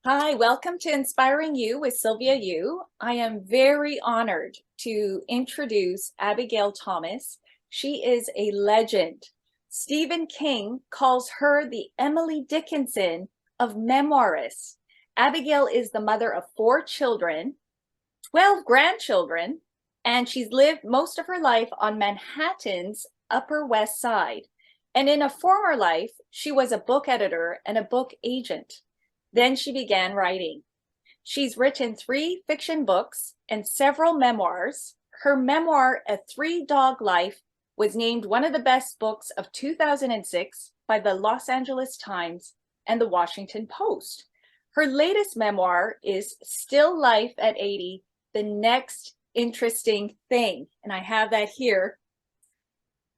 Hi, welcome to Inspiring You with Sylvia Yu. I am very honored to introduce Abigail Thomas. She is a legend. Stephen King calls her the Emily Dickinson of memoirists. Abigail is the mother of 4 children, 12 grandchildren, and she's lived most of her life on Manhattan's Upper West Side. And in a former life, she was a book editor and a book agent. Then she began writing. She's written 3 fiction books and several memoirs. Her memoir, A 3-Dog Life, was named one of the best books of 2006 by the Los Angeles Times and the Washington Post. Her latest memoir is Still Life at 80, The Next Interesting Thing. And I have that here.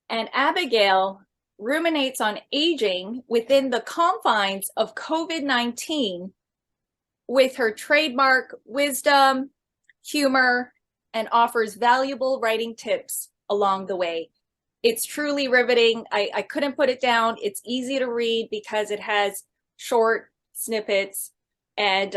And Abigail ruminates on aging within the confines of COVID-19 with her trademark wisdom, humor, and offers valuable writing tips along the way. It's truly riveting. I couldn't put it down. It's easy to read because it has short snippets, and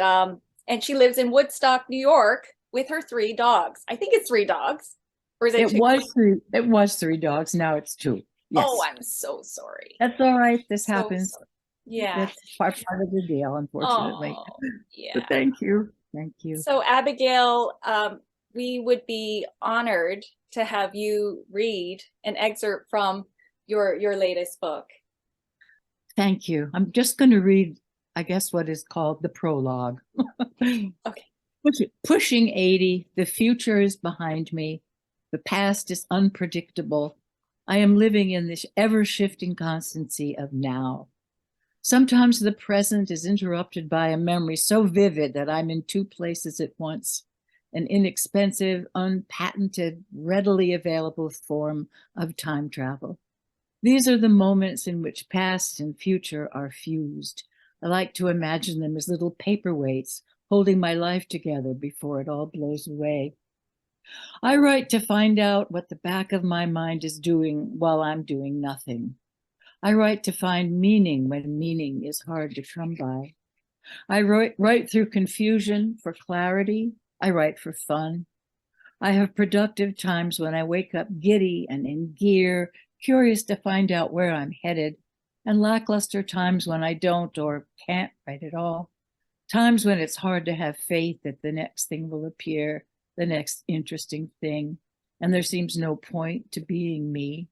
she lives in Woodstock, New York with her 3 dogs. I think it's 3 dogs. Or is it 2? It was 3 dogs. Now it's 2. Yes. Oh, I'm so sorry. That's all right. This So happens. sorry. Yeah. It's part of the deal, unfortunately. Oh, yeah. But thank you. Thank you. So Abigail, we would be honored to have you read an excerpt from your latest book. Thank you. I'm just going to read, I guess, what is called the prologue. Okay. Pushing 80, the future is behind me. The past is unpredictable. I am living in this ever-shifting constancy of now. Sometimes the present is interrupted by a memory so vivid that I'm in 2 places at once, an inexpensive, unpatented, readily available form of time travel. These are the moments in which past and future are fused. I like to imagine them as little paperweights holding my life together before it all blows away. I write to find out what the back of my mind is doing while I'm doing nothing. I write to find meaning when meaning is hard to come by. I write through confusion for clarity. I write for fun. I have productive times when I wake up giddy and in gear, curious to find out where I'm headed, and lackluster times when I don't or can't write at all. Times when it's hard to have faith that the next thing will appear, the next interesting thing, and there seems no point to being me.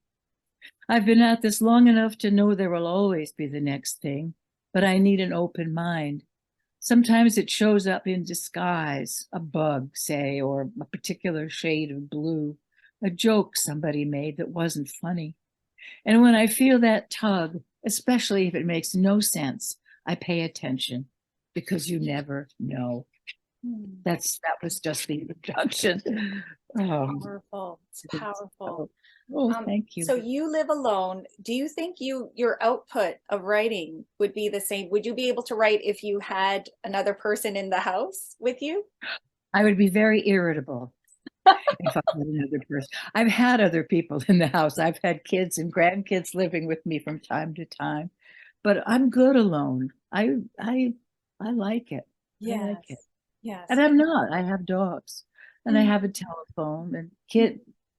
I've been at this long enough to know there will always be the next thing, but I need an open mind. Sometimes it shows up in disguise, a bug, say, or a particular shade of blue, a joke somebody made that wasn't funny. And when I feel that tug, especially if it makes no sense, I pay attention because you never know. That was just the introduction. Powerful. It's powerful. Oh, thank you. So you live alone. Do you think your output of writing would be the same? Would you be able to write if you had another person in the house with you? I would be very irritable if I had another person. I've had other people in the house. I've had kids and grandkids living with me from time to time, but I'm good alone. I like it. Yes. I like it. Yes. And I'm not. I have dogs, and I have a telephone, and a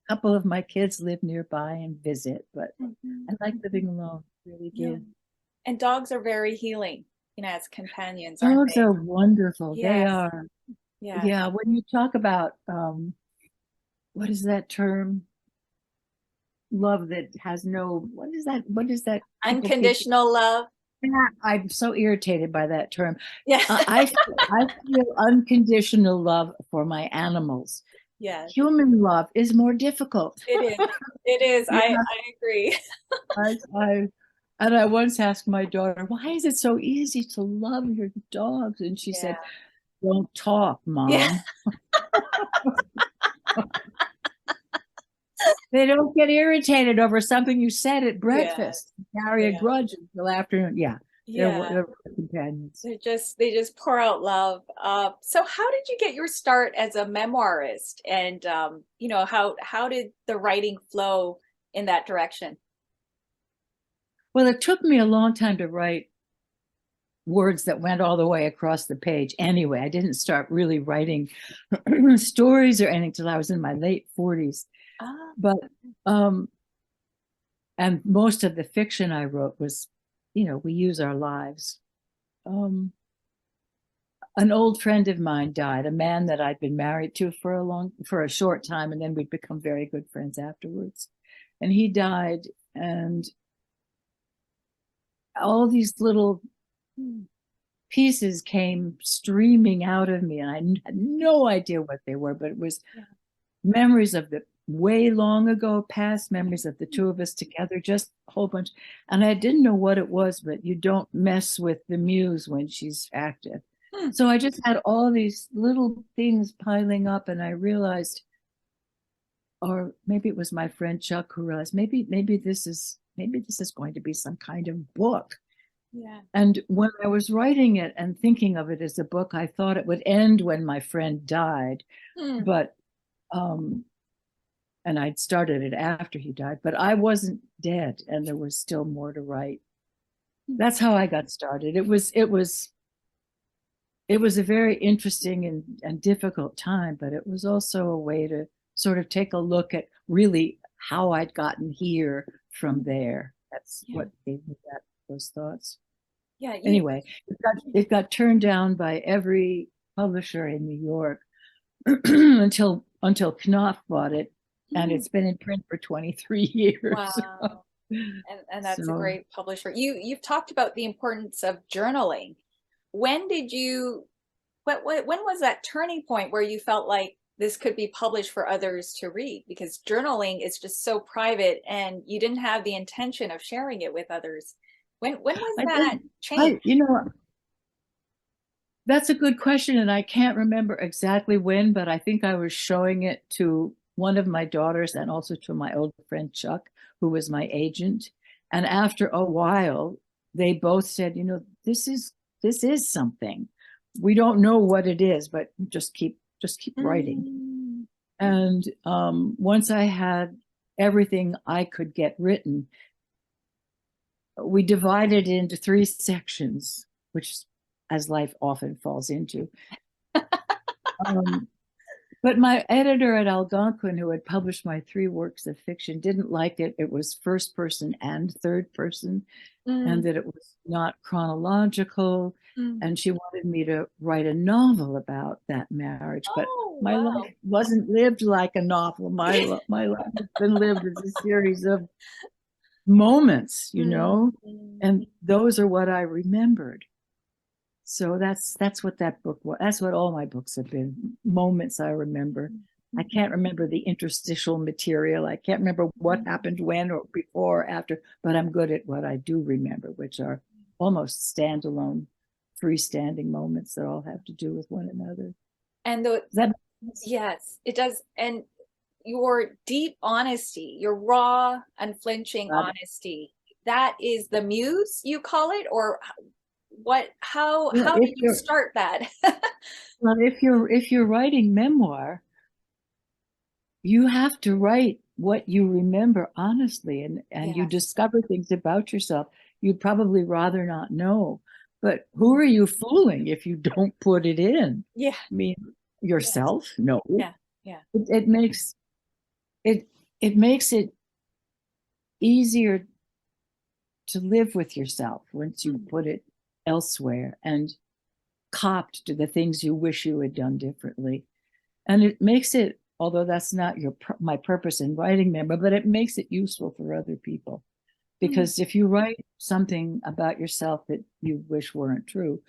couple of my kids live nearby and visit, but I like living alone. Really do. Yeah. And dogs are very healing, as companions, Dogs aren't they? are wonderful. Yes. They are. Yes. Yeah. When you talk about what is that term? Love that has no. What is that? What is that? Unconditional love. I'm so irritated by that term. Yeah. I feel unconditional love for my animals. Yes. Human love is more difficult. It is. It is. Yeah. I agree. I once asked my daughter, why is it so easy to love your dogs? And she said, don't talk, Mom. Yeah. They don't get irritated over something you said at breakfast. Carry a grudge until afternoon. Yeah. They're companions. They just pour out love. So how did you get your start as a memoirist? And how did the writing flow in that direction? Well, it took me a long time to write words that went all the way across the page. Anyway, I didn't start really writing stories or anything till I was in my late 40s. Ah, But and most of the fiction I wrote was, we use our lives. An old friend of mine died, a man that I'd been married to for a short time, and then we'd become very good friends afterwards. And he died, and all these little pieces came streaming out of me, and I had no idea what they were, but it was memories of the way long ago past, memories of the two of us together, just a whole bunch. And I didn't know what it was, but you don't mess with the muse when she's active. So I just had all these little things piling up, and I realized, or maybe it was my friend Chuck who realized, maybe this is going to be some kind of book. yeah. And when I was writing it and thinking of it as a book, I thought it would end when my friend died. But and I'd started it after he died, but I wasn't dead, and there was still more to write. That's how I got started. It was a very interesting and difficult time, but it was also a way to sort of take a look at really how I'd gotten here from there. That's what gave me those thoughts. Yeah. Anyway, it got turned down by every publisher in New York until Knopf bought it, and it's been in print for 23 years. Wow. And that's a great publisher. You've talked about the importance of journaling. When was that turning point where you felt like this could be published for others to read? Because journaling is just so private, and you didn't have the intention of sharing it with others. When was that change? That's a good question, and I can't remember exactly when, but I think I was showing it to one of my daughters and also to my old friend Chuck, who was my agent. And after a while, they both said, this is something. We don't know what it is, but just keep writing. And once I had everything I could get written, we divided into 3 sections, which, as life often falls into. But my editor at Algonquin, who had published my 3 works of fiction, didn't like it. It was first person and third person, and that it was not chronological. And she wanted me to write a novel about that marriage. But my life wasn't lived like a novel. My life has been lived as a series of moments, and those are what I remembered. So that's what that book was. That's what all my books have been, moments I remember. I can't remember the interstitial material. I can't remember what happened when or before or after, but I'm good at what I do remember, which are almost standalone, freestanding moments that all have to do with one another. And yes, it does. And your deep honesty, your raw, unflinching honesty, that is the muse, you call it? Or how did you start that? Well, if you're writing memoir, you have to write what you remember honestly, and you discover things about yourself you'd probably rather not know. But who are you fooling if you don't put it in? Yeah. I mean, yourself? No. Yeah. It makes it easier to live with yourself once you put it elsewhere and copped to the things you wish you had done differently. And it makes it, although that's not my purpose in writing memoir, but it makes it useful for other people. Because if you write something about yourself that you wish weren't true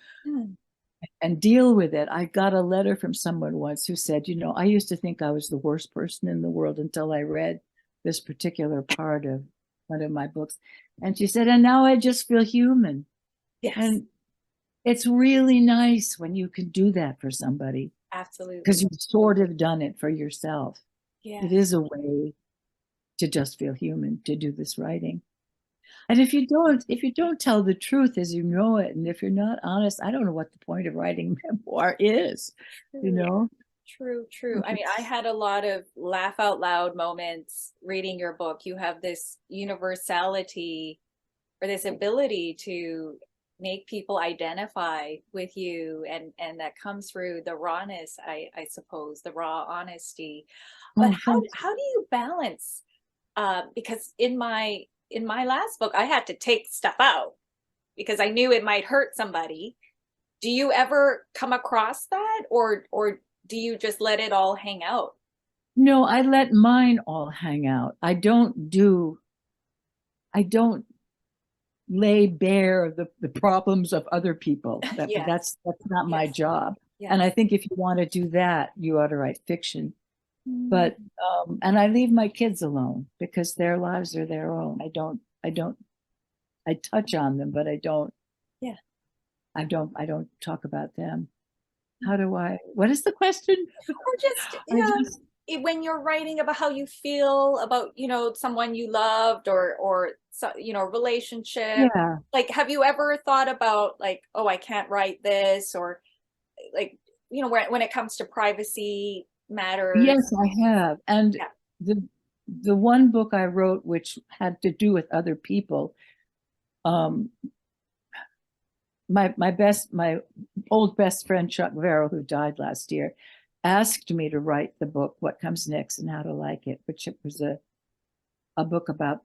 and deal with it. I got a letter from someone once who said, I used to think I was the worst person in the world until I read this particular part of one of my books. And she said, and now I just feel human. Yes. And it's really nice when you can do that for somebody. Absolutely. Because you've sort of done it for yourself. Yeah. It is a way to just feel human, to do this writing. And if you don't tell the truth as you know it, and if you're not honest, I don't know what the point of writing memoir is, True. I mean, I had a lot of laugh out loud moments reading your book. You have this universality or this ability to make people identify with you, and that comes through the rawness, I suppose, the raw honesty. But Oh, thanks. how do you balance, because in my last book I had to take stuff out because I knew it might hurt somebody. Do you ever come across that, or do you just let it all hang out? No, I let mine all hang out. I don't lay bare the problems of other people. Yes, That's not my yes, job. And I yes. think if you want to do that, you ought to write fiction. Mm, But and I leave my kids alone because their lives are their own. I touch on them, but yeah. I don't talk about them. What is the question? Or just, I just, when you're writing about how you feel about, someone you loved, or so, relationship, yeah, like, have you ever thought about, like, oh, I can't write this, or like, when it comes to privacy matters? yes, I have. And Yeah. the the one book I wrote, which had to do with other people, um, my old best friend Chuck Verrill, who died last year, asked me to write the book What Comes Next and How to Like It, which it was a book about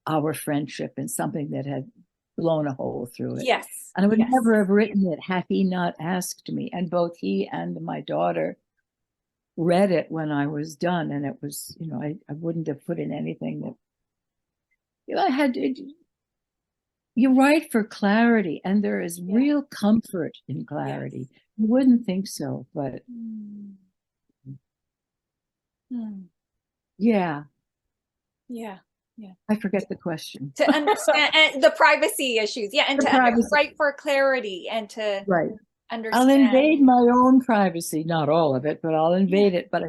our friendship and something that had blown a hole through it. Yes. And I would Yes. never have written it had he not asked me. And both he and my daughter read it when I was done. And it was, I wouldn't have put in anything that, I had, you write for clarity, and there is Yeah. real comfort in Yes. clarity. You wouldn't think so, but Mm. Mm. yeah, Yeah. Yeah. I forget the question. To understand, and the privacy issues. Yeah. And The to privacy, write for clarity, and to right. I'll understand. invade my own privacy, not all of it, but I'll Yeah. invade it, but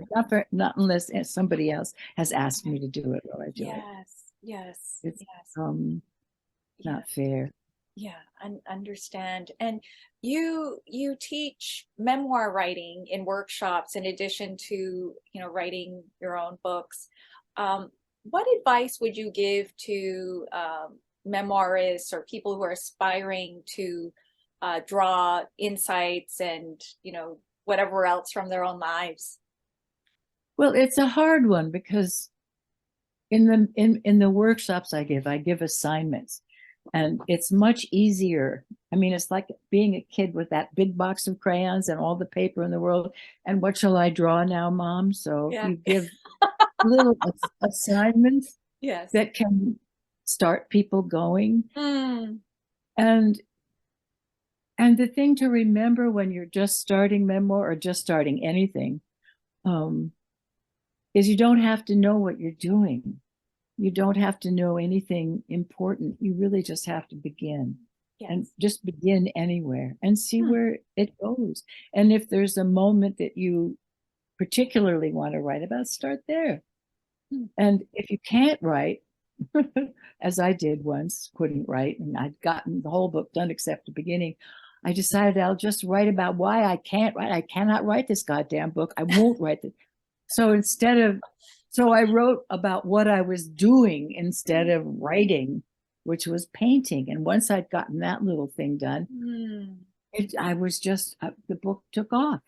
not unless somebody else has asked me to do it while I do it. Yes. Yes. It's Yes. Yeah. not fair. Yeah. And understand. And you teach memoir writing in workshops in addition to, writing your own books. Um, what advice would you give to, memoirists or people who are aspiring to, draw insights and, whatever else from their own lives? Well, it's a hard one because in the workshops I give assignments, and it's much easier. I mean, it's like being a kid with that big box of crayons and all the paper in the world. And what shall I draw now, Mom? So Yeah. you give little assignments Yes. that can start people going. Mm, And the thing to remember when you're just starting memoir or just starting anything, um, is you don't have to know what you're doing. You don't have to know anything important. You really just have to begin, and yes. just begin anywhere and see Hmm. where it goes. And if there's a moment that you particularly want to write about, start there. Hmm. And if you can't write, as I did once, couldn't write, and I'd gotten the whole book done except the beginning, I decided I'll just write about why I can't write. I cannot write this goddamn book. I won't write it. So so I wrote about what I was doing instead of writing, which was painting. And once I'd gotten that little thing done, Hmm. I was just, the book took off.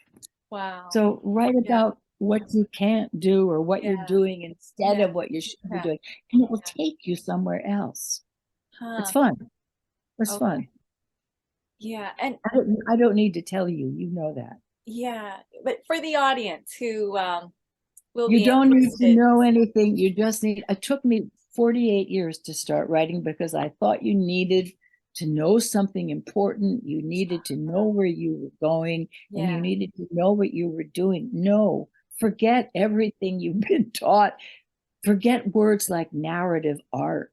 Wow. So write Yeah. about what you can't do or what you're Yeah. doing instead Yeah. of what you should be Yeah. doing, and it will take you somewhere else. It's Huh. fun. It's fun. Okay. Yeah. And I don't need to tell you, you know that. yeah, but for the audience who, will You be don't need to interested. know anything. You just need, it took me 48 years to start writing because I thought you needed to know something important. You needed to know where you were going, and you Yeah. needed to know what you were doing. No, forget everything you've been taught. Forget words like narrative arc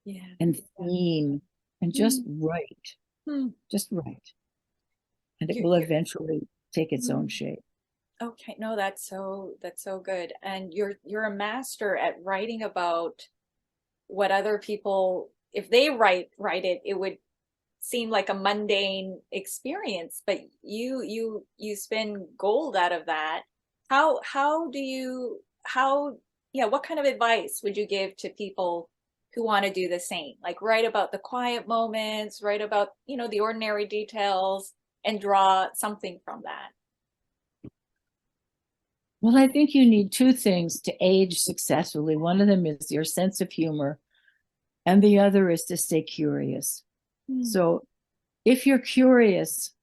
Yeah. and theme, and just Hmm. write. Hmm. Just write. And it You, will you, eventually take its hmm. own shape. Okay. No, that's so good. And you're a master at writing about what other people, if they write it, it would seem like a mundane experience, but you spin gold out of that. How do you, how, yeah, what kind of advice would you give to people who want to do the same, like write about the quiet moments, write about, you know, the ordinary details, and draw something from that? Well, I think you need two things to age successfully. One of them is your sense of humor, and the other is to stay curious. So if you're curious,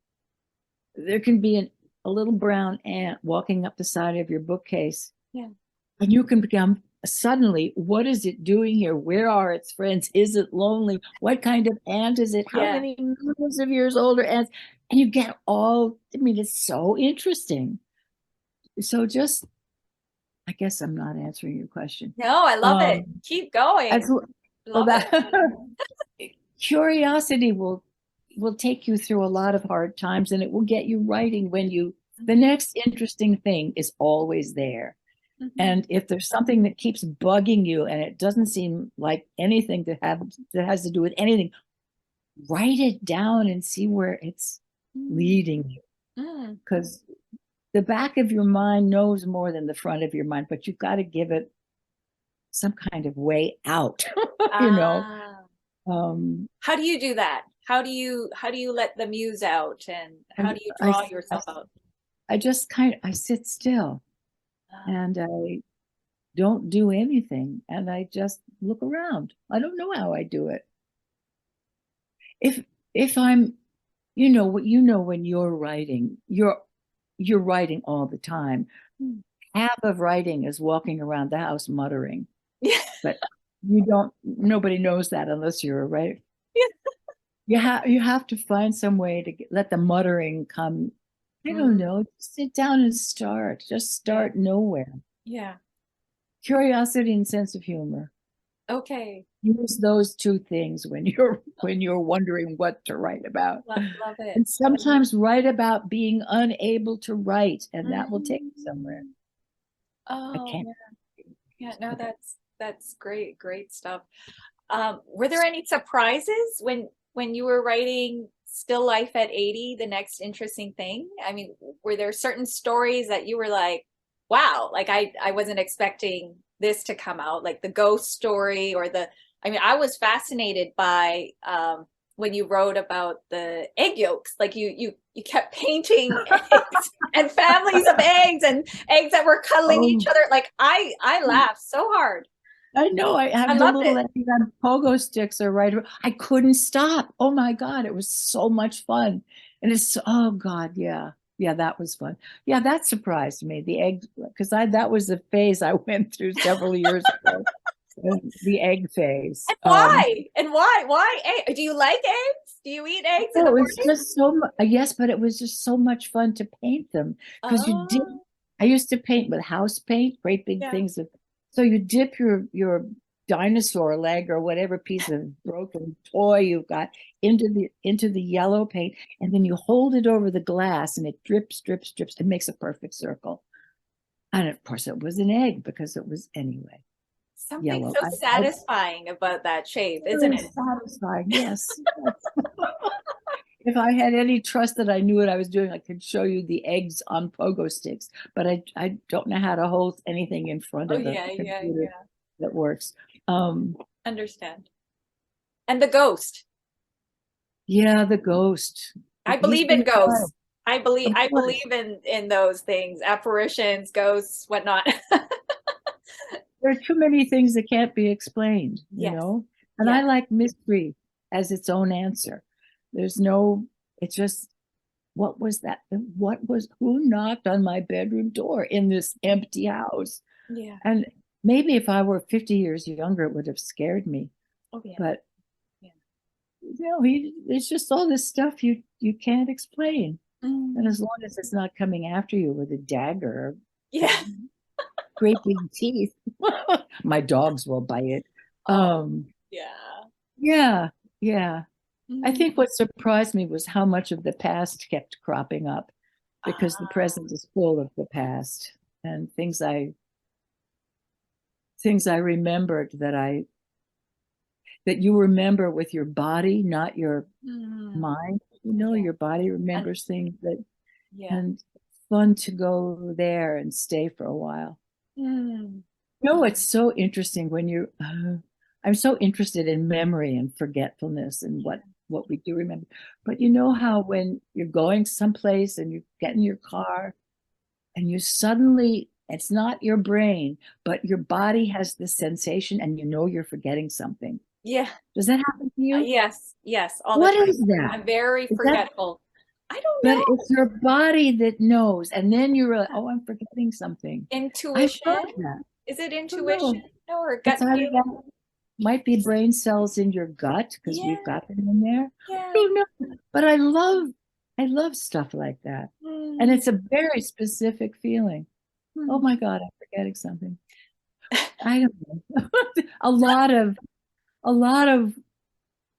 there can be a little brown ant walking up the side of your bookcase. Yeah. And you can become suddenly, what is it doing here? Where are its friends? Is it lonely? What kind of ant is it? How Yeah. many millions of years older ants? And you get all, I mean, it's so interesting. So just, I guess I'm not answering your question. No, I love it. Keep going. Well, Love it. curiosity will take you through a lot of hard times, and it will get you writing when the next interesting thing is always there. And if there's something that keeps bugging you and it doesn't seem like anything that has to do with anything, write it down and see where it's leading you. Because the back of your mind knows more than the front of your mind, but you've got to give it some kind of way out, you know. How do you do that? How do you let the muse out, and how do you draw yourself out? I sit still and I don't do anything, and I just look around. I don't know how I do it. If I'm, when you're writing, you're writing all the time. Half of writing is walking around the house muttering. Yeah. But nobody knows that unless you're a writer. Yeah. You have to find some way to let the muttering come. I don't know. Sit down and start. Just start nowhere. Yeah. Curiosity and sense of humor. Okay. Use those two things when you're wondering what to write about. Love it. And sometimes write about being unable to write, and that will take you somewhere. Oh, I can't. Yeah, no, that's great stuff. Were there any surprises when you were writing Still Life at 80, the next interesting thing? I mean, were there certain stories that you were like, wow, like I wasn't expecting this to come out, like the ghost story, or I mean, I was fascinated by when you wrote about the egg yolks, like you kept painting eggs and families of eggs and eggs that were cuddling each other. Like I laughed so hard. I know. I have the little pogo sticks are right. I couldn't stop. Oh my God, it was so much fun. And oh God, yeah. Yeah, that was fun. Yeah, that surprised me. The egg, because that was the phase I went through several years ago. The egg phase. And why? And why? Why? Do you like eggs? Do you eat eggs in the morning? It was just yes, but it was just so much fun to paint them because I used to paint with house paint, great big things so you dip your dinosaur leg or whatever piece of broken toy you've got into the yellow paint, and then you hold it over the glass and it drips and makes a perfect circle. And of course it was an egg because it was anyway. Something yellow. So satisfying about that shape, isn't it? Satisfying, yes. If I had any trust that I knew what I was doing, I could show you the eggs on pogo sticks, but I don't know how to hold anything in front of the computer that works. Understand. And the ghost. Yeah, the ghost. I believe in ghosts. I believe in those things, apparitions, ghosts, whatnot. There are too many things that can't be explained, you know? And I like mystery as its own answer. It's just, what was that? Who knocked on my bedroom door in this empty house? Yeah. And maybe if I were 50 years younger, it would have scared me. Oh, yeah. But, it's just all this stuff you can't explain. And as long as it's not coming after you with a dagger. Yeah. Great big teeth. My dogs will bite. Yeah. I think what surprised me was how much of the past kept cropping up, because the present is full of the past and things I remembered that you remember with your body, not your mind. Your body remembers things and it's fun to go there and stay for a while. It's so interesting when I'm so interested in memory and forgetfulness and what we do remember. But you know how when you're going someplace and you get in your car and you suddenly, it's not your brain, but your body has this sensation and you know you're forgetting something. Yeah. Does that happen to you? Yes. Yes. All the What time. is that? I'm very Is that, forgetful. I don't but know. it's your body that knows. And then you're like, oh, I'm forgetting something. I Intuition? love that. Is it I don't intuition? know. No, or It's gut either feeling? that might be brain cells in your gut because we've Yeah. got them in there. I Yeah. don't know. But I love stuff like that. And Mm. it's a very specific feeling. Oh Mm. my God, I'm forgetting something. I don't know. a lot of a lot of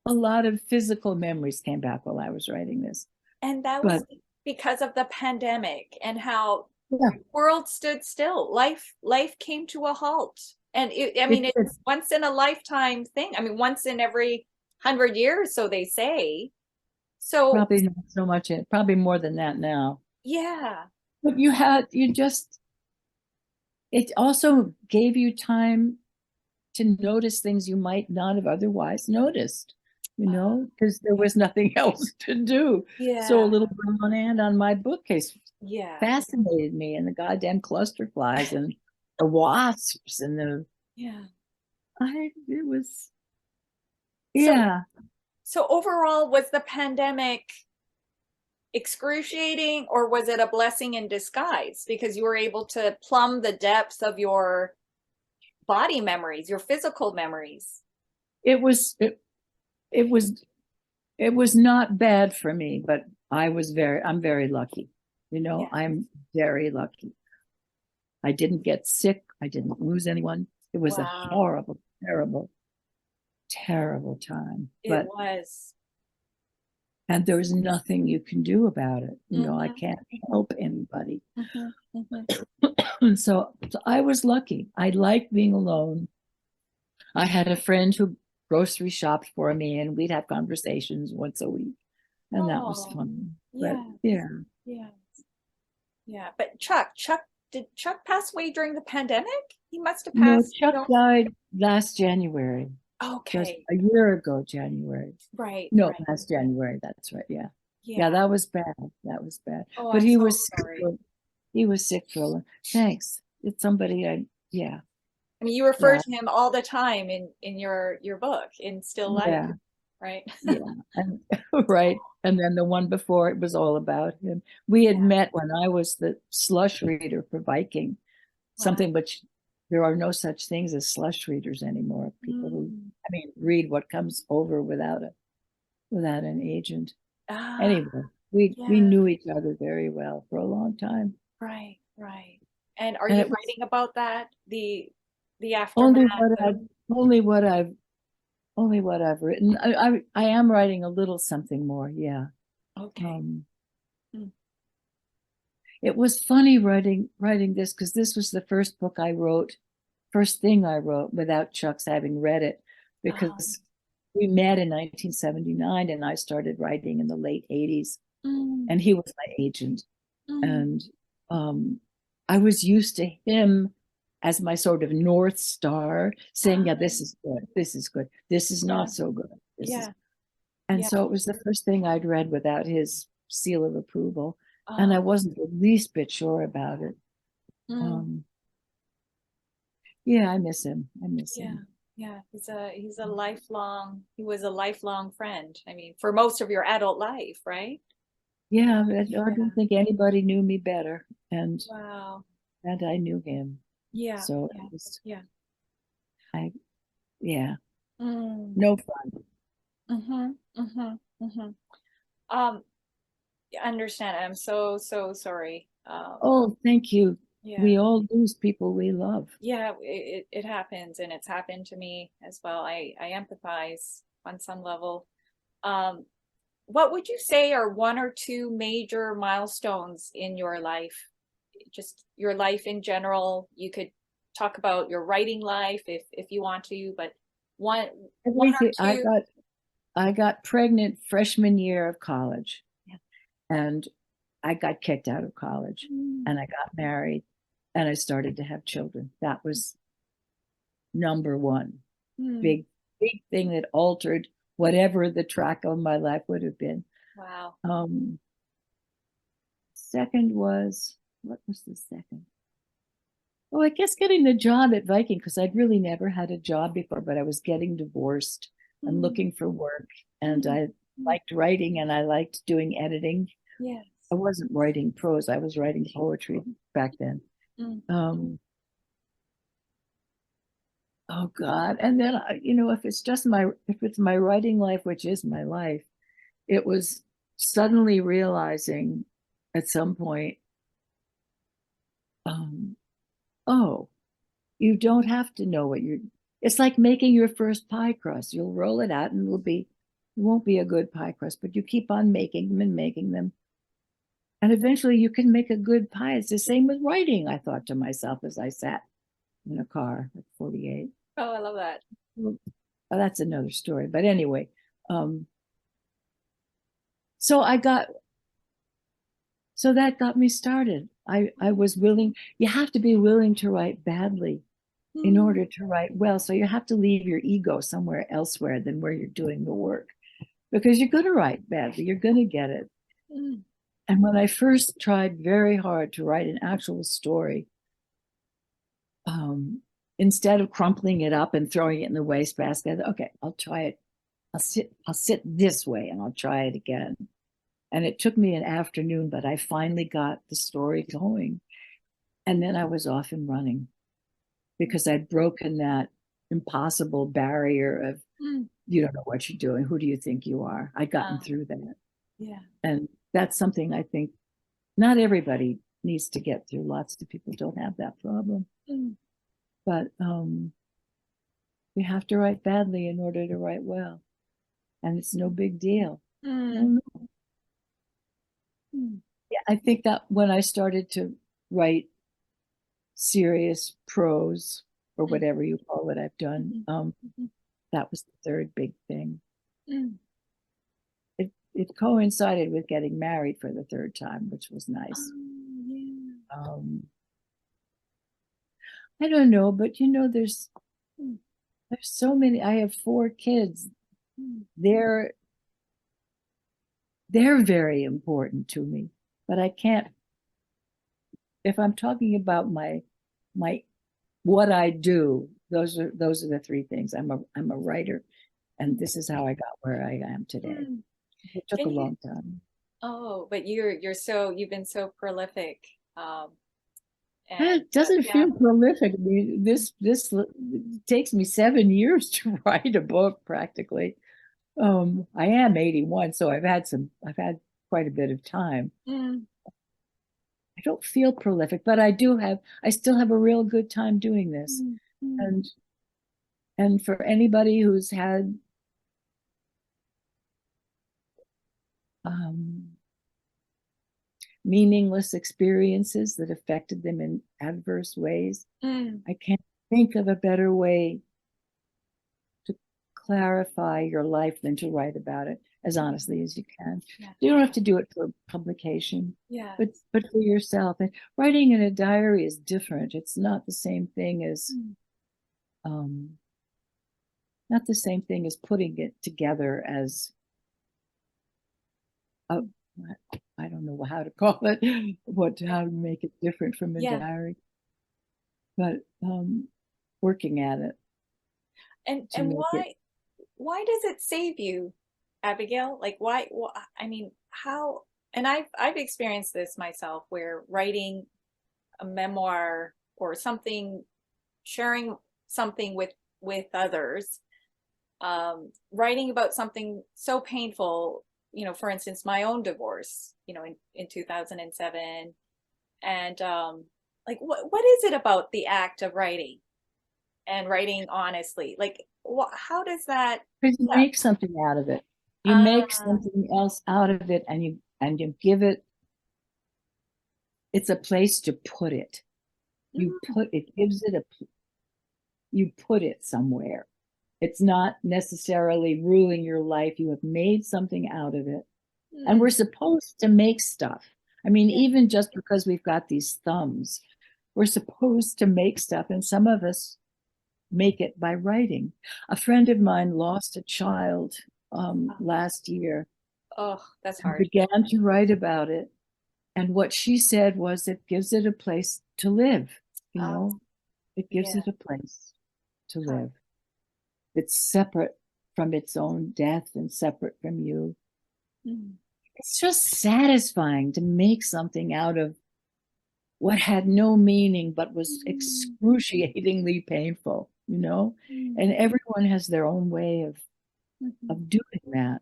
a lot of physical memories came back while I was writing this. And that But was because of the pandemic and how yeah, world stood still. Life came to a halt. And I it mean, did. it's once in a lifetime thing. I mean, once in every 100 years, so they say. So Probably not so much, probably more than that now. yeah. But you just, it also gave you time to notice things you might not have otherwise noticed, because there Yeah. was nothing else to do. So a Yeah. little brown ant on my bookcase Yeah. fascinated me, and the goddamn cluster flies and the wasps and Yeah. it was, So yeah. so overall, was the pandemic excruciating or was it a blessing in disguise because you were able to plumb the depths of your body memories, your physical memories? It was, it was, it was not bad for me, but I'm very lucky. Yeah. I'm very lucky. I didn't get sick. I didn't lose anyone. It was a Wow. horrible, terrible, terrible time. It But, was. and there's nothing you can do about it. I Mm-hmm, can't help anybody. mm-hmm, mm-hmm. And so I was lucky. I liked being alone. I had a friend who grocery shopped for me, and we'd have conversations once a week. And that was Oh, fun. But yeah, yeah, yeah, yeah. But did Chuck pass away during the pandemic? He must have no, passed, Chuck died last January, just Okay. a year ago, January. Right, No, right. last January. That's right. Yeah. Yeah, Yeah. that was bad. That was bad. Oh, But I'm he so was sick sorry. for, thanks. It's somebody yeah, I mean, you refer yeah, to him all the time in your book, in Still Life, yeah, right? yeah. And right. And then the one before it was all about him. We had Yeah. met when I was the slush reader for Viking, Wow. something which there are no such things as slush readers anymore. People who, Mm. read what comes over without an agent. Ah, Anyway, we yeah. knew each other very well for a long time. Right, right. And are And you it was writing about that? The only aftermath what of, I've only what I've only what I've written. I am writing a little something more, yeah. okay. Um, Mm. it was funny writing this because this was the first thing I wrote without Chuck's having read it, Um, because we met in 1979 and I started writing in the late 80s, mm, and he was my agent. mm. And I was used to him as my sort of North Star, saying, yeah, Ah, this is good, this is good, this is yeah, not so good. This is, yeah, and yeah. so it was the first thing I'd read without his seal of approval. And I Um, wasn't the least bit sure about it. mm, Um, yeah, I miss him. I miss yeah, him. yeah. He was a lifelong friend. I mean, for most of your adult life, right? Yeah, I Yeah. don't think anybody knew me better, Wow. and I knew him. Yeah, So it yeah, was, yeah. I, yeah, Mm, no fun. mm-hmm, mm-hmm, mm-hmm. Um, I understand. I'm so, so sorry. Oh, thank you. Yeah. We all lose people we love. Yeah, it happens and it's happened to me as well. I empathize on some level. Um, what would you say are one or two major milestones in your life? Just your life in general. You could talk about your writing life if you want to, but one or Everything two. I got pregnant freshman year of college, Yeah. and I got kicked out of college, Mm, and I got married, and I started to have children. That was number one. mm, Big, big thing that altered whatever the track of my life would have been. Wow. Second was, what was the second? Oh, I guess getting the job at Viking, because I'd really never had a job before, but I was getting divorced and looking for work. And I liked writing and I liked doing editing. Yes. I wasn't writing prose, I was writing poetry back then. Oh God. And then, if it's my writing life, which is my life, it was suddenly realizing at some point, oh, you don't have to know it's like making your first pie crust. You'll roll it out and it won't be a good pie crust, but you keep on making them and making them. And eventually you can make a good pie. It's the same with writing, I thought to myself as I sat in a car at 48. Oh, I love that. Well, that's another story. But anyway, so that got me started. I was willing. You have to be willing to write badly in order to write well. So you have to leave your ego somewhere elsewhere than where you're doing the work, because you're going to write badly. You're going to get it. And when I first tried very hard to write an actual story, instead of crumpling it up and throwing it in the wastebasket, okay, I'll try it. I'll sit this way and I'll try it again. And it took me an afternoon, but I finally got the story going. And then I was off and running because I'd broken that impossible barrier of, you don't know what you're doing. Who do you think you are? I'd gotten through that. Yeah. And that's something I think not everybody needs to get through. Lots of people don't have that problem. But you have to write badly in order to write well. And it's no big deal. Yeah, I think that when I started to write serious prose or whatever you call it, I've done, that was the third big thing. It coincided with getting married for the third time, which was nice. I don't know, but there's so many. I have 4 kids. They're very important to me, but I can't. If I'm talking about my what I do, those are the 3 things. I'm a writer, and this is how I got where I am today. It took a long time. Oh, but you've been so prolific. It doesn't feel prolific. I mean, this takes me 7 years to write a book practically. I am 81, so I've had quite a bit of time. I don't feel prolific, but I still have a real good time doing this. And for anybody who's had meaningless experiences that affected them in adverse ways, I can't think of a better way to clarify your life than to write about it as honestly as you can. You don't have to do it for publication, but for yourself. And writing in a diary is different. It's not the same thing as putting it together as I don't know how to call it, how to make it different from a diary, but working at it. And why does it save you, Abigail? Like why I mean, how, and I've experienced this myself, where writing a memoir or something, sharing something with others, writing about something so painful, for instance, my own divorce, in 2007, and like what is it about the act of writing and writing honestly? Like how does that? Because you make something out of it. You make something else out of it, and you give it. It's a place to put it. You put it somewhere. It's not necessarily ruling your life. You have made something out of it. And we're supposed to make stuff. I mean, even just because we've got these thumbs, we're supposed to make stuff. And some of us make it by writing. A friend of mine lost a child last year Oh, that's and hard. began to write about it. And what she said was it gives it a place to live, you Oh, know, it gives yeah. it a place to live. It's separate from its own death and separate from you. Mm. It's just satisfying to make something out of what had no meaning but was excruciatingly painful, you know? And everyone has their own way of doing that.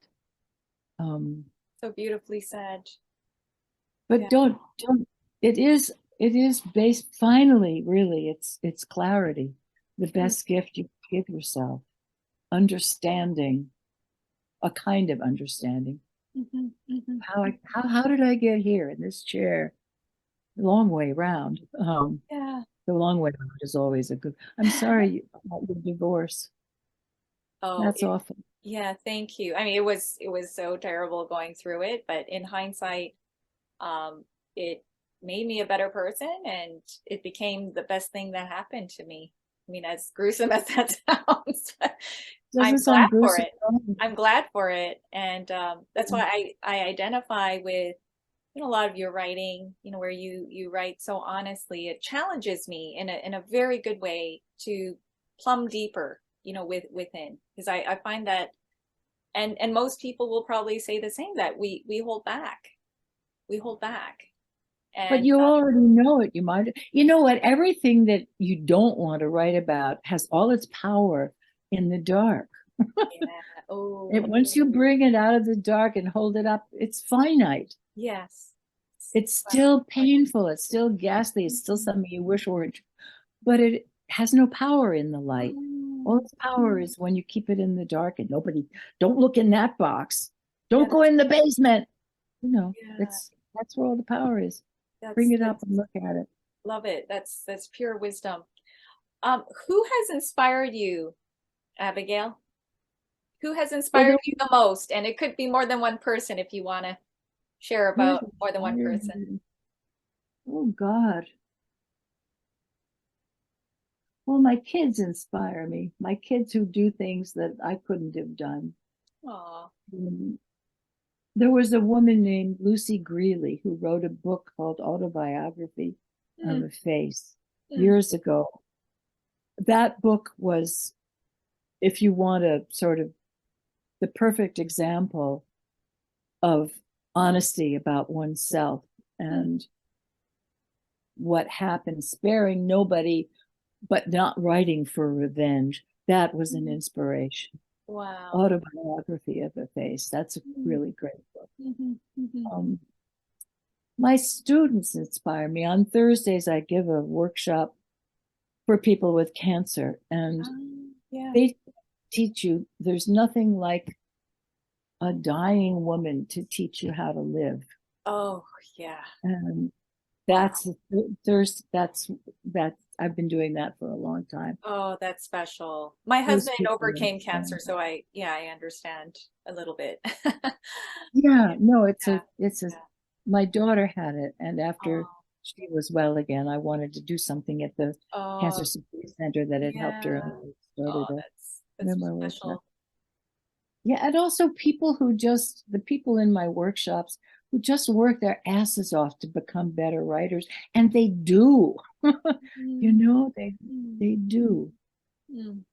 So beautifully said. But Yeah. don't it is based finally, really, it's clarity. The best gift you give yourself. Understanding, a kind of understanding. How did I get here in this chair? The long way round. Yeah. The long way round is always a good. I'm sorry about your divorce. Oh, That's awful. yeah, thank you. I mean, it was so terrible going through it, but in hindsight, it made me a better person and it became the best thing that happened to me. I mean, as gruesome as that sounds, but I'm Doesn't glad sound for gruesome. it. I'm glad for it. And that's why I identify with, a lot of your writing, where you write so honestly. It challenges me in a very good way to plumb deeper, within, because I find that, and most people will probably say the same, that we hold back. We hold back. But And you already know it. You know what? Everything that you don't want to write about has all its power in the dark. yeah. Oh, Once you bring it out of the dark and hold it up, it's finite. yes. It's still painful. It's still ghastly. It's still something you wish weren't, but it has no power in the light. All its power is when you keep it in the dark and don't look in that box. Don't go in the basement. Yeah, That's where all the power is. Bring that's it up and look at it. love it. That's pure wisdom. Who has inspired you, Abigail? Who has Well, inspired you the most? And it could be more than one person if you want to share who has about more than one inspired person. me? Oh God. Well, my kids inspire me. My kids who do things that I couldn't have done. Oh, Mm, There was a woman named Lucy Greeley who wrote a book called Autobiography of a Face years ago. That book was, if you want a sort of the perfect example of honesty about oneself and what happened, sparing nobody, but not writing for revenge. That was an inspiration. wow. Autobiography of a Face. That's a really great book. Mm-hmm. My students inspire me. On Thursdays, I give a workshop for people with cancer, and Yeah. they teach you there's nothing like a dying woman to teach you how to live. Oh, yeah. And Wow. that's I've been doing that for a long time. Oh, that's special. My Those husband people overcame inspire cancer, me. so I understand a little bit. Yeah, no, Yeah. it's a Yeah. my daughter had it, and after Oh, she was well again, I wanted to do something at the oh, cancer support center that had helped her, and yeah. I Oh, started a that's memoir workshop. special. Yeah, and also the people in my workshops who just work their asses off to become better writers, and they do. Mm, mm, They do. mm,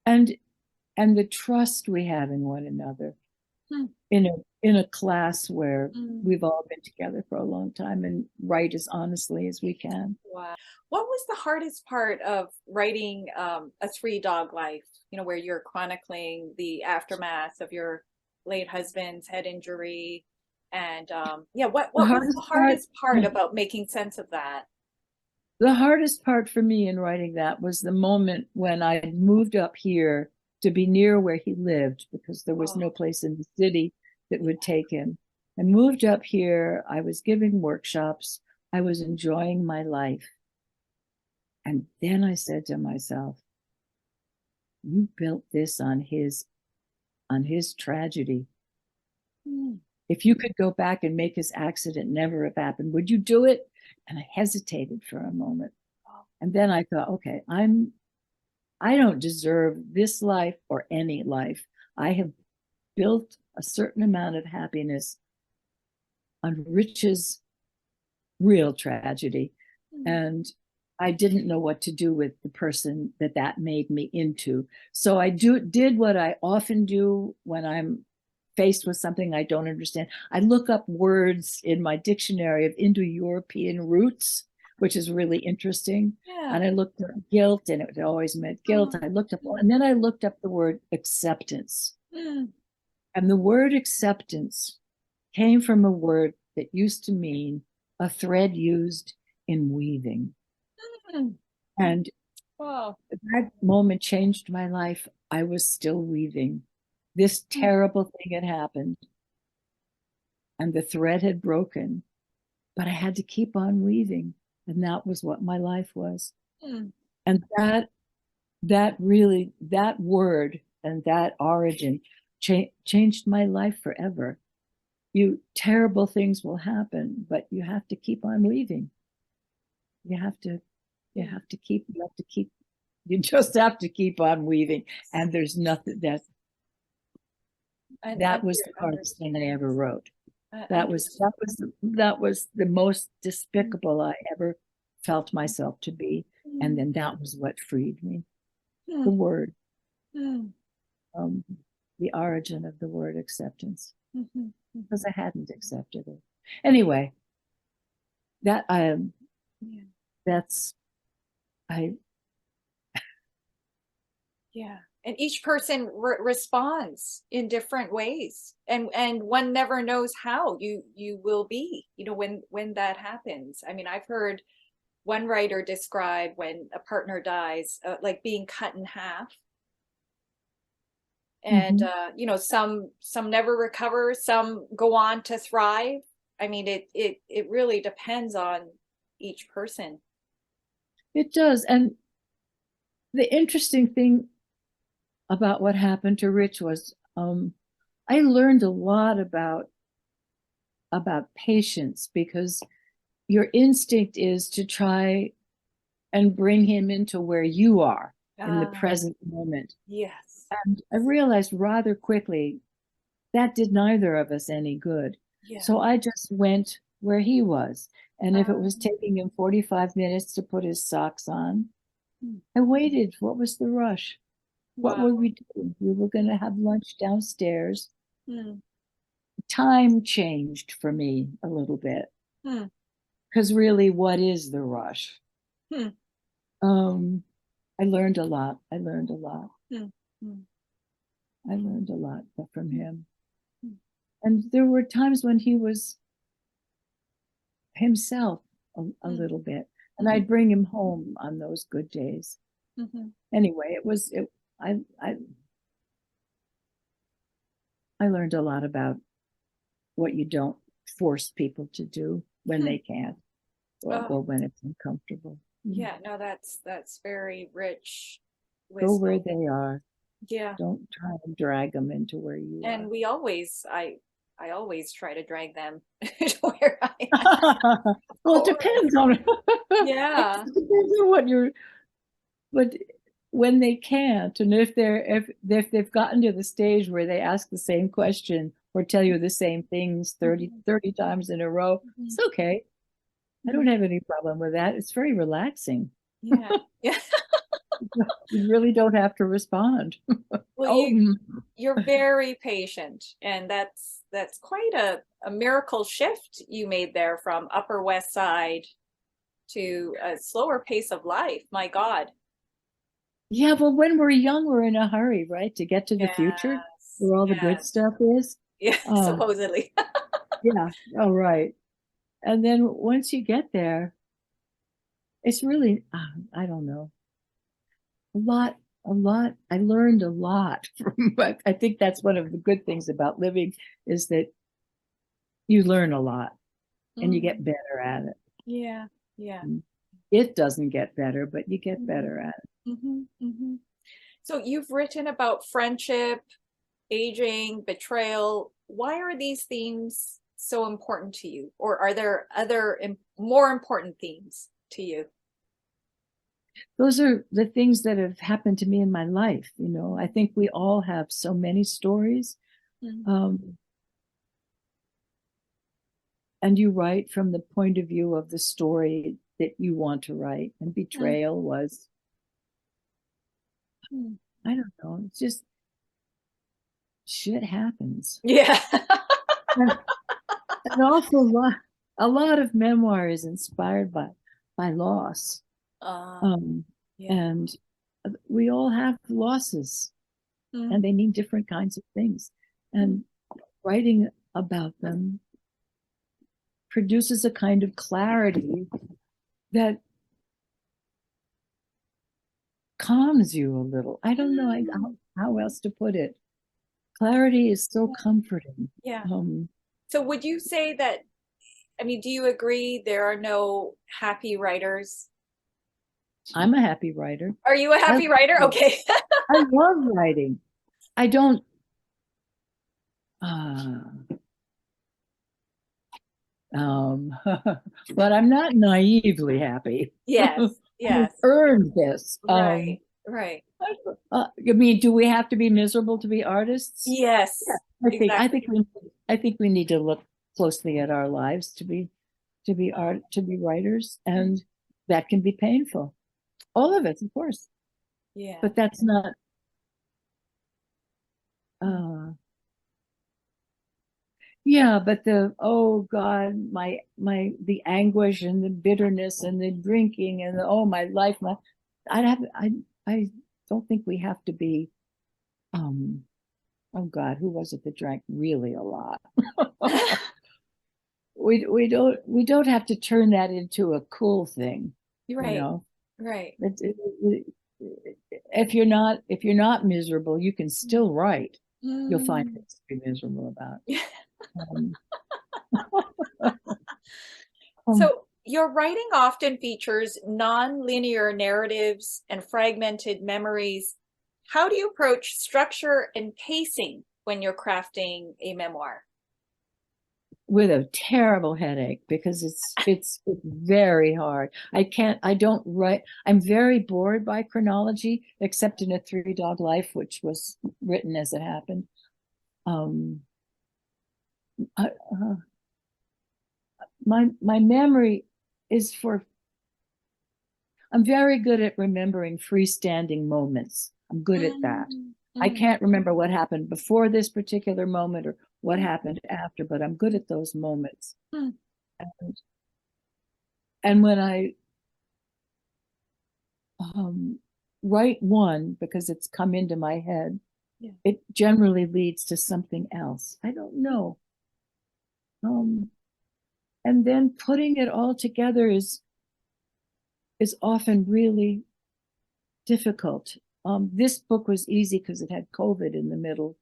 And the trust we have in one another mm, in a class where mm. we've all been together for a long time and write as honestly as we can. Wow. What was the hardest part of writing A Three Dog Life, where you're chronicling the aftermath of your late husband's head injury? And yeah, The what was the hardest part, hardest part about making sense of that? the hardest part for me in writing that was the moment when I moved up here to be near where he lived because there was Oh, no place in the city that would take him. I moved up here. I was giving workshops. I was enjoying my life. And then I said to myself, you built this on his tragedy. mm, If you could go back and make his accident never have happened, would you do it? And I hesitated for a moment. oh, And then I thought, okay, I'm I don't deserve this life or any life. I have built a certain amount of happiness on Rich's real tragedy. And I didn't know what to do with the person that made me into. So I did what I often do when I'm faced with something I don't understand. I look up words in my dictionary of Indo-European roots, which is really interesting. Yeah. And I looked up guilt, and it always meant guilt. I looked up, and then I looked up the word acceptance. And the word acceptance came from a word that used to mean a thread used in weaving. And Wow. that moment changed my life. I was still weaving. This terrible thing had happened, and the thread had broken, but I had to keep on weaving. And that was what my life was. And that really, that word and that origin changed my life forever. Terrible things will happen, but you have to keep on weaving. You just have to keep on weaving. And there's nothing that was the hardest thing I ever wrote. That was the most despicable I ever felt myself to be. And then that was what freed me. The word, the origin of the word acceptance, because I hadn't accepted it. Anyway, Yeah. And each person responds in different ways, and one never knows how you will be, when that happens. I mean, I've heard one writer describe when a partner dies, like being cut in half. And some never recover, some go on to thrive. I mean, it really depends on each person. It does. And the interesting thing about what happened to Rich was I learned a lot about patience, because your instinct is to try and bring him into where you are in the present moment. Yes. And I realized rather quickly that did neither of us any good. Yeah. So I just went where he was. And if it was taking him 45 minutes to put his socks on, I waited. What was the rush? What would we do? We were going to have lunch downstairs. Time changed for me a little bit. Because really, what is the rush? I learned a lot. I learned a lot from him. And there were times when he was himself a little bit. And I'd bring him home on those good days. Anyway, I learned a lot about what you don't force people to do when they can't, or when it's uncomfortable. Yeah, no, that's very rich Go wisdom. where they are. Yeah. Don't try and drag them into where you are. And I always try to drag them to where I am. Well, it depends on Yeah. it depends on but when they can't, and if they've gotten to the stage where they ask the same question or tell you the same things 30 times in a row, it's okay. I don't have any problem with that. It's very relaxing. Yeah. Yeah. You really don't have to respond. Well, you're very patient, and that's quite a miracle shift you made there from Upper West Side to a slower pace of life. My God. Yeah, well, when we're young, we're in a hurry, right? To get to the future where all the good stuff is. Yeah, supposedly. Yeah, oh, right. And then once you get there, it's really, I don't know, a lot. I learned a lot from, I think that's one of the good things about living, is that you learn a lot and you get better at it. Yeah, yeah. It doesn't get better, but you get better at it. So you've written about friendship, aging, betrayal. Why are these themes so important to you? Or are there other more important themes to you? those are the things that have happened to me in my life. You know, I think we all have so many stories. And you write from the point of view of the story that you want to write. And betrayal was, I don't know, it's just shit happens. Yeah. An awful lot, a lot of memoir is inspired by loss. Yeah. And we all have losses, and they mean different kinds of things. And writing about them produces a kind of clarity that calms you a little. I don't know how else to put it. Clarity is so comforting. Yeah. So would you say that, I mean, do you agree there are no happy writers? I'm a happy writer. Are you a happy writer? Okay. I love writing. I don't, but I'm not naively happy. Yes. Yes. I've earned this. Right. Right. I mean, do we have to be miserable to be artists? Yes. Yeah, I think we need to look closely at our lives to be writers, and that can be painful. All of it, of course. Yeah. But that's not. Yeah, but oh God, the anguish and the bitterness and the drinking and my life, I don't think we have to be. Oh God, who was it that drank really a lot? we don't have to turn that into a cool thing. Right. You know? Right. If you're not miserable, you can still write. You'll find things to be miserable about. So your writing often features non-linear narratives and fragmented memories. How do you approach structure and pacing when you're crafting a memoir? With a terrible headache, because it's very hard. I don't write. I'm very bored by chronology, except in A Three Dog Life, which was written as it happened. My memory is I'm very good at remembering freestanding moments. I'm good at that. I can't remember what happened before this particular moment or what happened after, but I'm good at those moments. And when I write one, because it's come into my head, it generally leads to something else. I don't know. And then putting it all together is often really difficult. This book was easy because it had COVID in the middle.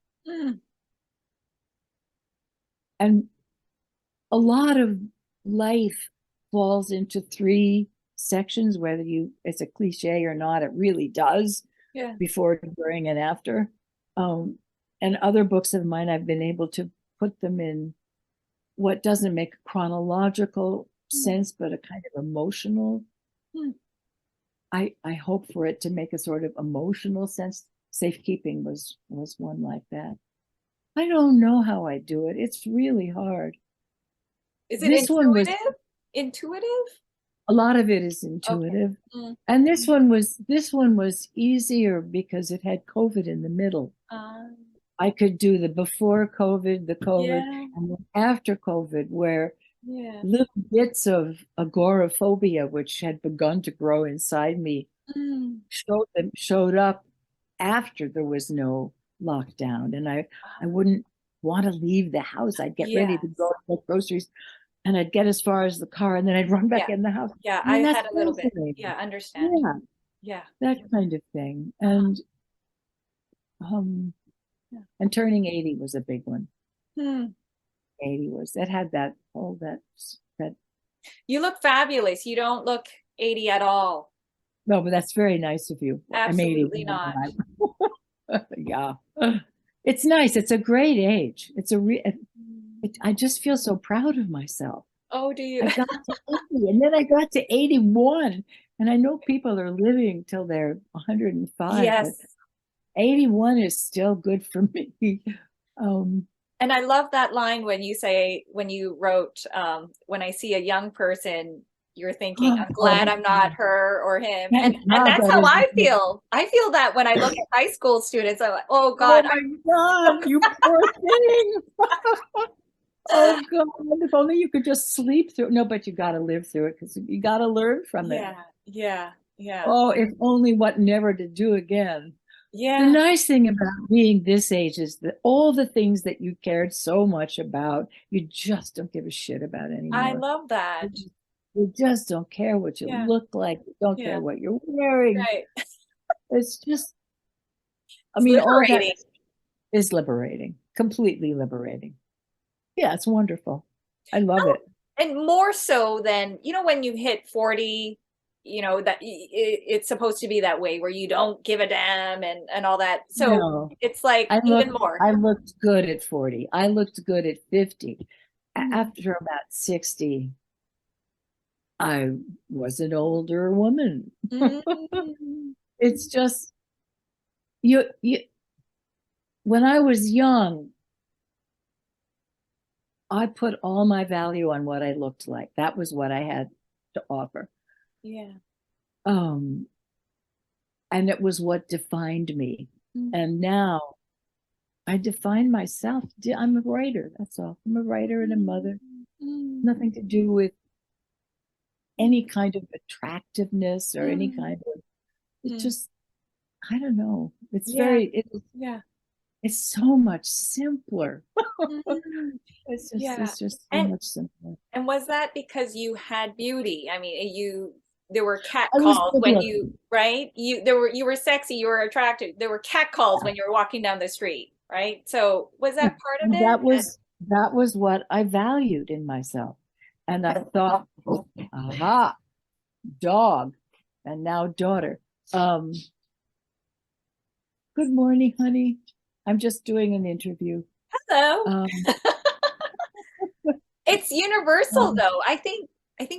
And a lot of life falls into three sections, whether it's a cliche or not, it really does. Yeah. Before, during, and after. And other books of mine, I've been able to put them in what doesn't make a chronological sense, but a kind of emotional. I hope for it to make a sort of emotional sense. Safekeeping was one like that. I don't know how I do it. It's really hard. Is it intuitive? Intuitive? A lot of it is intuitive. Okay. And this one was easier because it had COVID in the middle. I could do the before COVID, the COVID, and then after COVID, where little bits of agoraphobia, which had begun to grow inside me, showed up after there was no lockdown. And I wouldn't want to leave the house. I'd get ready to go get groceries, and I'd get as far as the car, and then I'd run back in the house. Yeah, I had a little bit. Yeah, understand. Yeah, that kind of thing. And and turning 80 was a big one. 80 was, that had that that. You look fabulous. You don't look 80 at all. No, but that's very nice of you. Absolutely not. Yeah, it's nice. It's a great age. I just feel so proud of myself. Oh, do you? I got to 80, and then I got to 81, And I know people are living till they're 105, but Yes. 81 is still good for me. And I love that line when you say, when you wrote, when I see a young person, you're thinking, I'm glad I'm not her or him. Thank And God that's that how is. I feel. I feel that when I look at high school students, I'm like, oh Oh God, my God, you poor thing. Oh God, if only you could just sleep through. No, but you got to live through it because you got to learn from it. yeah, yeah, yeah, Oh, if only what never to do again. The yeah. nice thing about being this age is that all the things that you cared so much about, you just don't give a shit about I anymore. love that. You just don't care what you Yeah, look like. You don't care yeah, what you're wearing. right. It's just, I It's mean, all that liberating. is liberating, completely liberating. Yeah, it's wonderful. I love it. And more so than, when you hit 40, that it's supposed to be that way where you don't give a damn and all that. So No, it's like I even looked, more. I looked good at 40. I looked good at 50. Mm. After about 60, I was an older woman. Mm. It's just you when I was young, I put all my value on what I looked like. That was what I had to offer. Yeah. Um, and it was what defined me. Mm. And now I define myself. I'm a writer. That's all. I'm a writer and a mother. Mm. Nothing to do with any kind of attractiveness or any Mm. kind of, it's Mm. just, I don't know. Yeah, yeah. It's so much simpler. Mm. Yeah. It's just so And much simpler. and was that because you had beauty? I mean, there were cat I was calls good when you, looking. right? You were sexy, you were attractive. There were cat calls when you were walking down the street, right? So was Yeah. that part of And it? And that was what I valued in myself. And I thought, aha, dog, and now daughter. Um, Good morning, honey. I'm just doing an interview. hello. Um, It's universal um, though. I think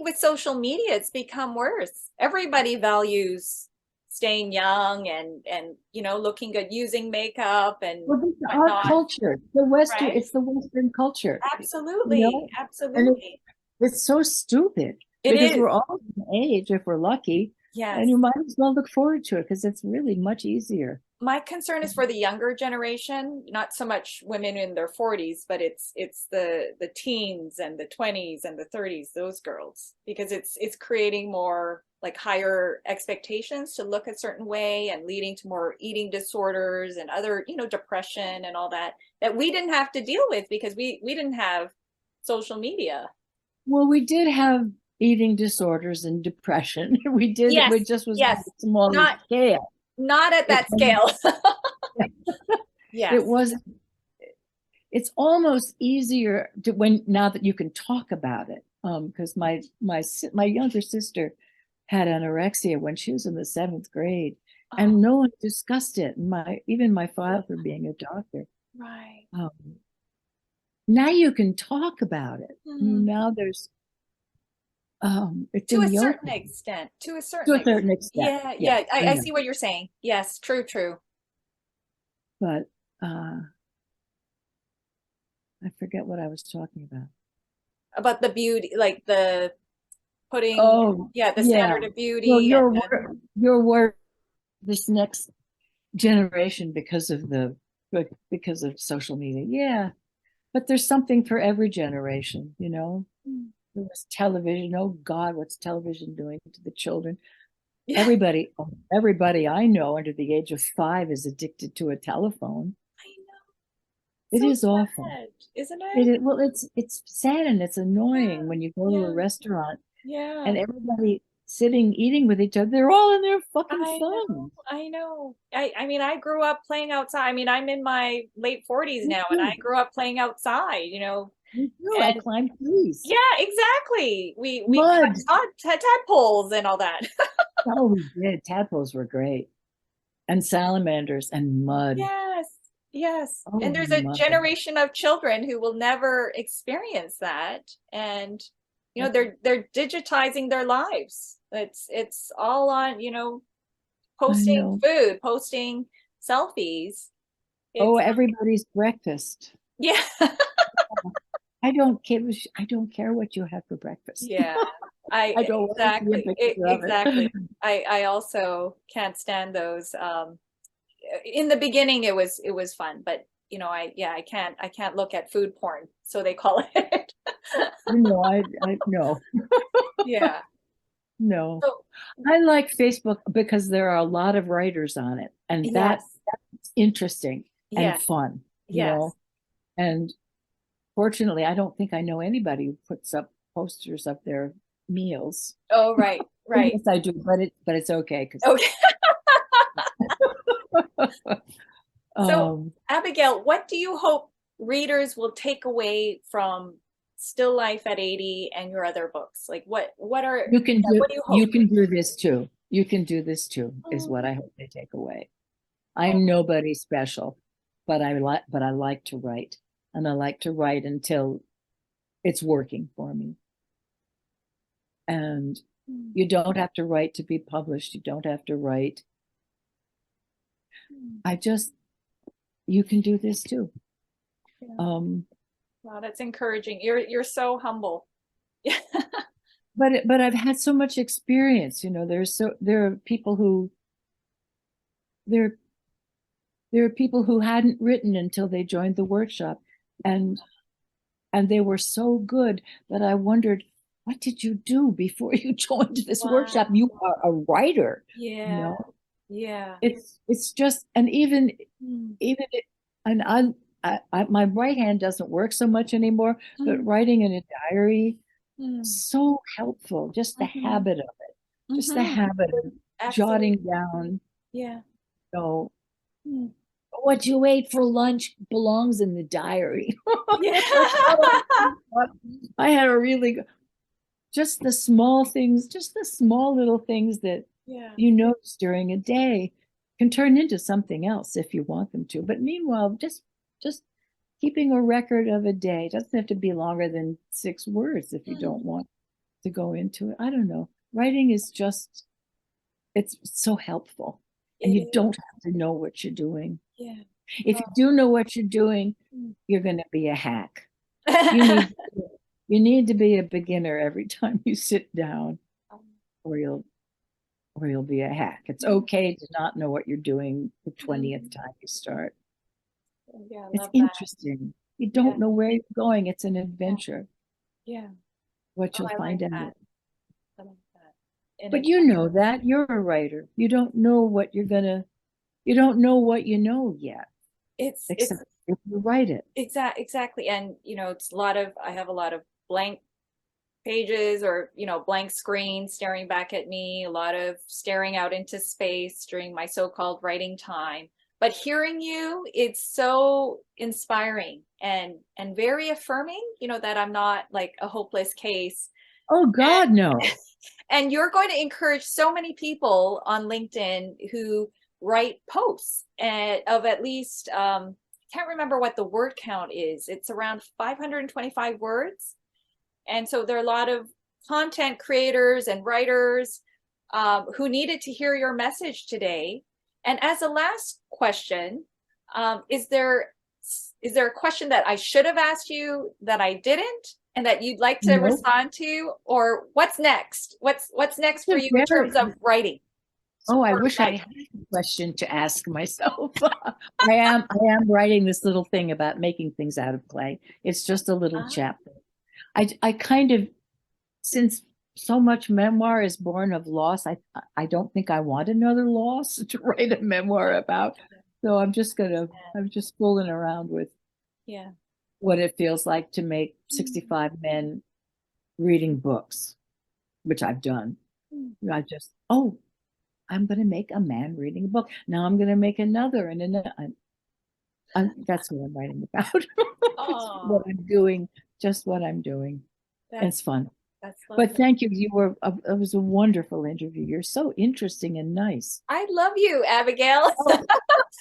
with social media it's become worse. Everybody values staying young and looking good, using makeup and well, it's our whatnot, culture, the Western, right? it's the Western culture, Absolutely. and Absolutely. it's so stupid It because is. we're all the age if we're lucky, and Yes. you might as well look forward to it because it's really much easier. My concern is for the younger generation, not so much women in their 40s, but it's the teens and the 20s and the 30s, those girls, because it's creating more like higher expectations to look a certain way and leading to more eating disorders and other, depression and all that we didn't have to deal with because we didn't have social media. Well, we did have eating disorders and depression. We did. Yes, We just was on yes. a smaller Not scale. not at It that wasn't. scale. It Yes. wasn't. It's almost easier to when now that you can talk about it. Because my younger sister had anorexia when she was in the seventh grade, Oh, and no one discussed it. Even my father being a doctor. right. Um, Now you can talk about it. Hmm. Now it's To in a the certain open extent, to a to certain a certain extent. extent. Yeah, Yeah, yeah, I I know. see what you're saying. Yes, true, true. But I forget what I was talking about. About the beauty, like the putting, Oh, yeah, the yeah. standard of Well, beauty and the, your work, this next generation because of social media. Yeah, but there's something for every generation. There was television. Oh God, what's television doing to the children? yeah, Everybody I know under the age of 5 is addicted to a telephone. I know. It So is awful. sad, isn't it? Well, it's sad and it's annoying Yeah, when you go to a yeah, restaurant yeah. and everybody sitting eating with each other. They're all in their fucking I know, phones. I know. I mean, I grew up playing outside. I mean, I'm in my late 40s Me now, and I too. grew up playing outside, Me too. I and climbed trees. yeah, exactly. We Mud. cut tadpoles and all that. Oh, we did. Tadpoles were great. And salamanders and mud. Yes, yes. Oh, And there's a mud. generation of children who will never experience that. And You know, they're digitizing their lives. It's all on, I posting know. food, posting selfies. Oh, It's everybody's breakfast. yeah. I don't care. I don't care what you have for breakfast. Yeah. I I don't want to see a exactly. picture of Exactly. it. I also can't stand those. In the beginning it was fun, but I can't look at food porn, so they call it. I no, Yeah. no. So I like Facebook because there are a lot of writers on it, and that's yes. interesting and Yes. fun, Yes. And fortunately, I don't think I know anybody who puts up posters of their meals. Oh, right. Right. Yes, I do, but it's okay because Okay. So, um, Abigail, what do you hope readers will take away from Still Life at 80 and your other books? Like what do you you hope? can do this too. You can do this too, is Oh, what I hope they take away. I'm oh, nobody special, but I like to write, and I like to write until it's working for me. And mm, you don't have to write to be published. You don't have to write. mm, I just you can do this too. yeah. Um, Wow, that's encouraging. You're so humble. Yeah. but I've had so much experience. There are people who there there are people who hadn't written until they joined the workshop, and they were so good that I wondered, what did you do before you joined this Wow. workshop? You are a writer, you Yeah. know. Yeah. It's just, and Mm, even it, and my right hand doesn't work so much anymore, but mm, writing in a diary, mm, so helpful. Just the mhm, habit of it, just the mhm. habit of Absolutely. jotting down, Yeah. you know, Mm. what you ate for lunch belongs in the diary. Yeah. I had a really good, just the small things, just the small little things that Yeah. you notice during a day can turn into something else if you want them to. But meanwhile, just keeping a record of a day doesn't have to be longer than 6 words if you don't Mm. want to go into it. I don't know. Writing is just, it's so helpful. And It you is. don't have to know what you're doing. Yeah. If you do know what you're doing, Mm. you're going to be a hack. You need you need to be a beginner every time you sit down, or you'll be a hack. It's Mm, okay to not know what you're doing the mm. 20th time you start. Yeah, I It's love that. interesting. You Yeah. don't know where you're going. It's an Yeah. adventure, Yeah. what Oh, you'll I like find out. that. I like that. An But you adventure. know that you're a writer. You don't know what you know yet, It's except if you write it. exactly. And I have a lot of blank pages, or blank screens staring back at me, a lot of staring out into space during my so-called writing time. But hearing you, it's so inspiring and very affirming, that I'm not like a hopeless case. Oh God, no. And you're going to encourage so many people on LinkedIn who write posts of at least, can't remember what the word count is. It's around 525 words. And so there are a lot of content creators and writers who needed to hear your message today. And as a last question, is there a question that I should have asked you that I didn't, and that you'd like to No. respond to? Or what's next? What's next for It's you a in very terms of writing? Oh, I For wish I writing. had a question to ask myself. I am writing this little thing about making things out of clay. It's just a little Ah, chapter. I kind of, since so much memoir is born of loss, I don't think I want another loss to write a memoir about. So I'm just fooling around with yeah. what it feels like to make Mm, 65 men reading books, which I've done. mm. I just, oh, I'm going to make a man reading a book. Now I'm going to make another and another. That's what I'm writing about. It's what Oh, I'm doing, just what I'm doing. And that's it's fun. that's But lovely. thank you. It was a wonderful interview. You're so interesting and nice. I love you, Abigail. Oh,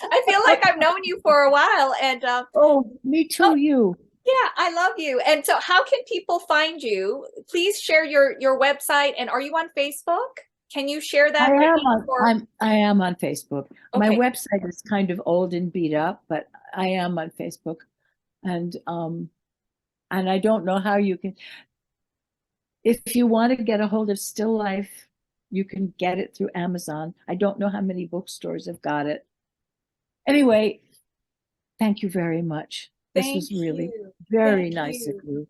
I feel like I've known you for a while, and oh, me too, oh, you. Yeah, I love you. And so how can people find you? Please share your website, and are you on Facebook? Can you share I that am maybe on for I am on Facebook. My okay. website is kind of old and beat up, but I am on Facebook. And and I don't know how you can, if you want to get a hold of Still Life, you can get it through Amazon. I don't know how many bookstores have got it. Anyway, thank you very much. This Thank was really you. very Thank nice of you. you.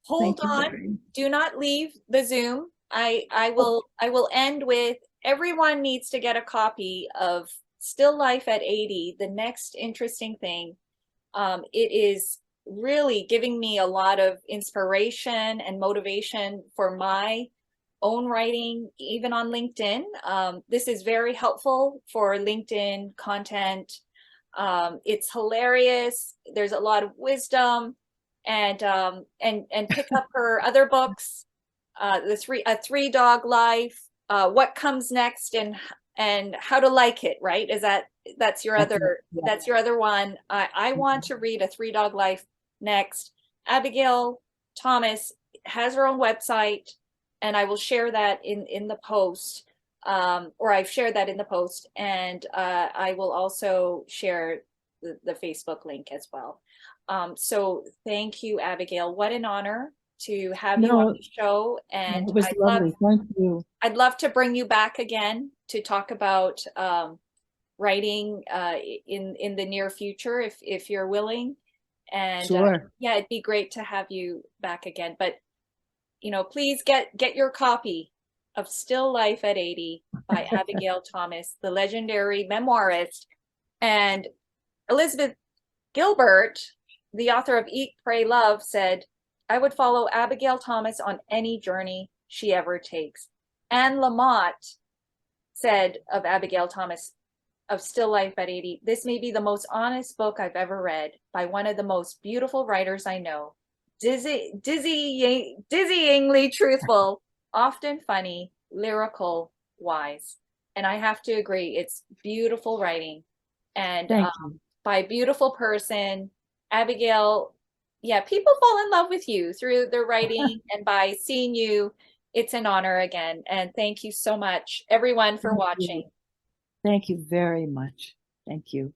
Hold Thank you on. very much. Do not leave the Zoom. Oh, I will end with everyone needs to get a copy of Still Life at 80, the next interesting thing. It is really giving me a lot of inspiration and motivation for my own writing, even on LinkedIn. This is very helpful for LinkedIn content. It's hilarious. There's a lot of wisdom, and pick up her other books, a three dog life, what comes next, and how to like it. Right? Is that's your that's it. other Yeah. that's your other one. I want to read a three dog life next. Abigail Thomas has her own website, and I will share that in the post. Or I've shared that in the post, and I will also share the Facebook link as well. So thank you, Abigail. What an honor to have you on No, the show, no, and it was lovely. Thank you. I'd love to bring you back again to talk about writing in the near future if you're willing. And Sure. yeah, it'd be great to have you back again. But please get your copy of Still Life at 80 by Abigail Thomas, the legendary memoirist. And Elizabeth Gilbert, the author of Eat, Pray, Love, said, I would follow Abigail Thomas on any journey she ever takes. Anne Lamott said of Abigail Thomas, of Still Life at 80, this may be the most honest book I've ever read by one of the most beautiful writers I know. Dizzyingly truthful, often funny, lyrical, wise. And I have to agree, it's beautiful writing. And Thank you. by a beautiful person, Abigail, yeah, people fall in love with you through their writing, and by seeing you, it's an honor again. And thank you so much, everyone, for Thank you. watching. Thank you very much. Thank you.